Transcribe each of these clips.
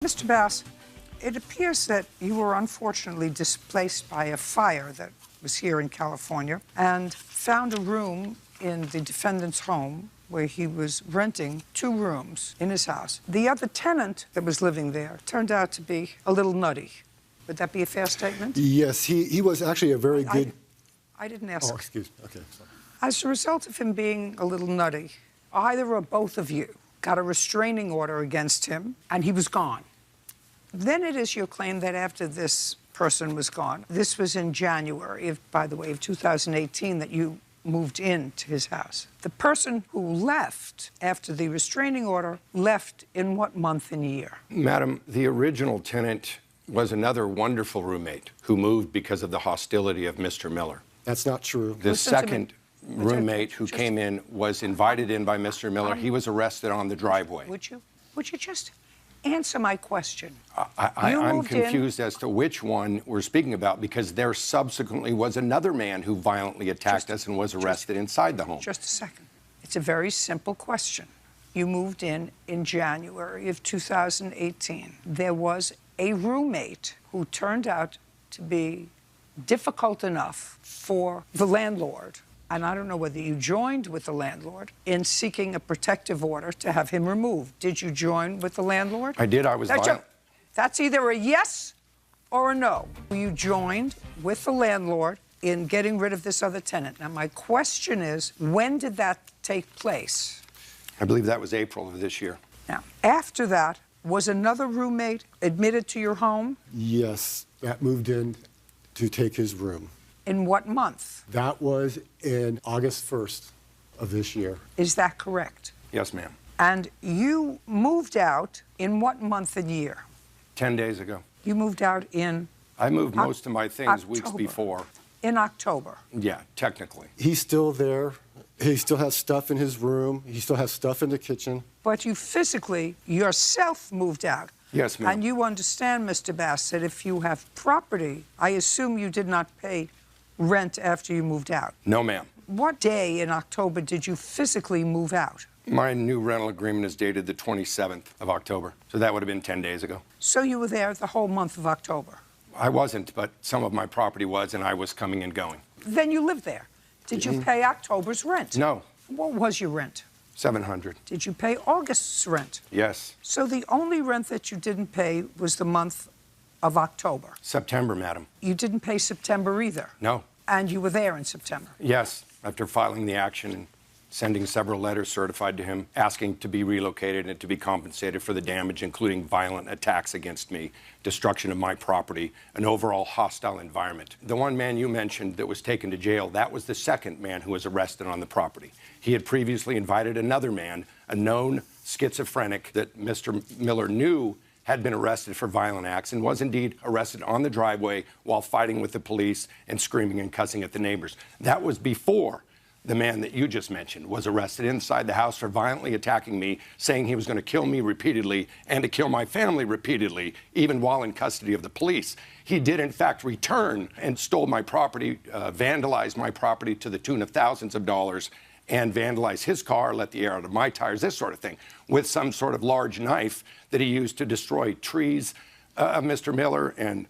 Mr. Bass, it appears that you were unfortunately displaced by a fire that was here in California and found a room in the defendant's home where he was renting 2 rooms in his house. The other tenant that was living there turned out to be a little nutty. Would that be a fair statement? Yes, he was actually a very good... I didn't ask. Oh, excuse me. Okay, sorry. As a result of him being a little nutty, either or both of you got a restraining order against him, and he was gone. Then it is your claim that after this person was gone, this was in January, by the way, of 2018, that you moved into his house. The person who left after the restraining order left in what month and year? Madam, the original tenant was another wonderful roommate who moved because of the hostility of Mr. Miller. That's not true. The second roommate who came in was invited in by Mr. Miller. He was arrested on the driveway. Would you just answer my question? I'm confused as to which one we're speaking about, because there subsequently was another man who violently attacked us and was arrested inside the home. Just a second. It's a very simple question. You moved in January of 2018. There was a roommate who turned out to be difficult enough for the landlord, and I don't know whether you joined with the landlord in seeking a protective order to have him removed. Did you join with the landlord? I did. I was violent. That's either a yes or a no. You joined with the landlord in getting rid of this other tenant. Now, my question is, when did that take place? I believe that was April of this year. Now, after that, was another roommate admitted to your home? Yes, that moved in to take his room. In what month? That was in August 1st of this year. Is that correct? Yes, ma'am. And you moved out in what month and year? 10 days ago. You moved out in... I moved most of my things October. weeks before. In October? Yeah, technically. He's still there. He still has stuff in his room. He still has stuff in the kitchen. But you physically, yourself, moved out. Yes, ma'am. And you understand, Mr. Bass, that if you have property, I assume you did not pay rent after you moved out. No, ma'am. What day in October did you physically move out? My new rental agreement is dated the 27th of October, so that would have been 10 days ago. So you were there the whole month of October? I wasn't, but some of my property was, and I was coming and going. Then you lived there. Did you pay October's rent? No. What was your rent? $700. Did you pay August's rent? Yes. So the only rent that you didn't pay was the month of October? September, madam. You didn't pay September either? No. And you were there in September? Yes, after filing the action and sending several letters certified to him, asking to be relocated and to be compensated for the damage, including violent attacks against me, destruction of my property, an overall hostile environment. The one man you mentioned that was taken to jail, that was the second man who was arrested on the property. He had previously invited another man, a known schizophrenic that Mr. Miller knew had been arrested for violent acts and was indeed arrested on the driveway while fighting with the police and screaming and cussing at the neighbors. That was before the man that you just mentioned was arrested inside the house for violently attacking me, saying he was going to kill me repeatedly and to kill my family repeatedly, even while in custody of the police. He did, in fact, return and stole my property, vandalized my property to the tune of thousands of dollars, and vandalized his car, let the air out of my tires, this sort of thing, with some sort of large knife that he used to destroy trees of Mr. Miller and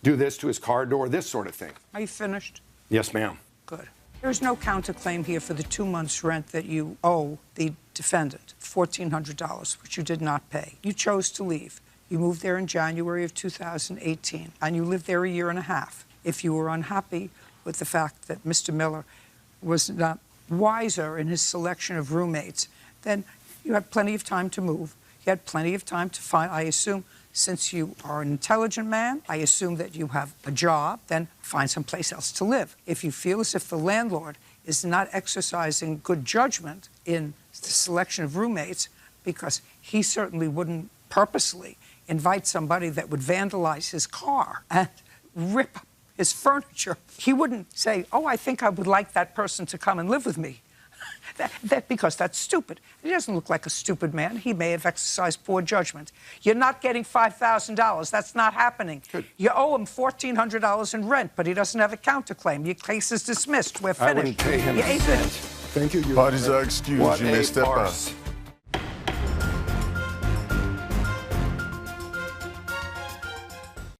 do this to his car door, this sort of thing. Are you finished? Yes, ma'am. Good. There's no counterclaim here for the 2 months' rent that you owe the defendant, $1,400, which you did not pay. You chose to leave. You moved there in January of 2018, and you lived there a year and a half. If you were unhappy with the fact that Mr. Miller was not wiser in his selection of roommates, then you had plenty of time to move. You had plenty of time to find, I assume, since you are an intelligent man, I assume that you have a job, then find someplace else to live. If you feel as if the landlord is not exercising good judgment in the selection of roommates, because he certainly wouldn't purposely invite somebody that would vandalize his car and rip up his furniture, he wouldn't say, oh, I think I would like that person to come and live with me. Because that's stupid. He doesn't look like a stupid man. He may have exercised poor judgment. You're not getting $5,000. That's not happening. Good. You owe him $1,400 in rent, but he doesn't have a counterclaim. Your case is dismissed. We're finished. I wouldn't pay him You a ain't cent. finished. Thank you. Parties are excused. What You may a step out. farce.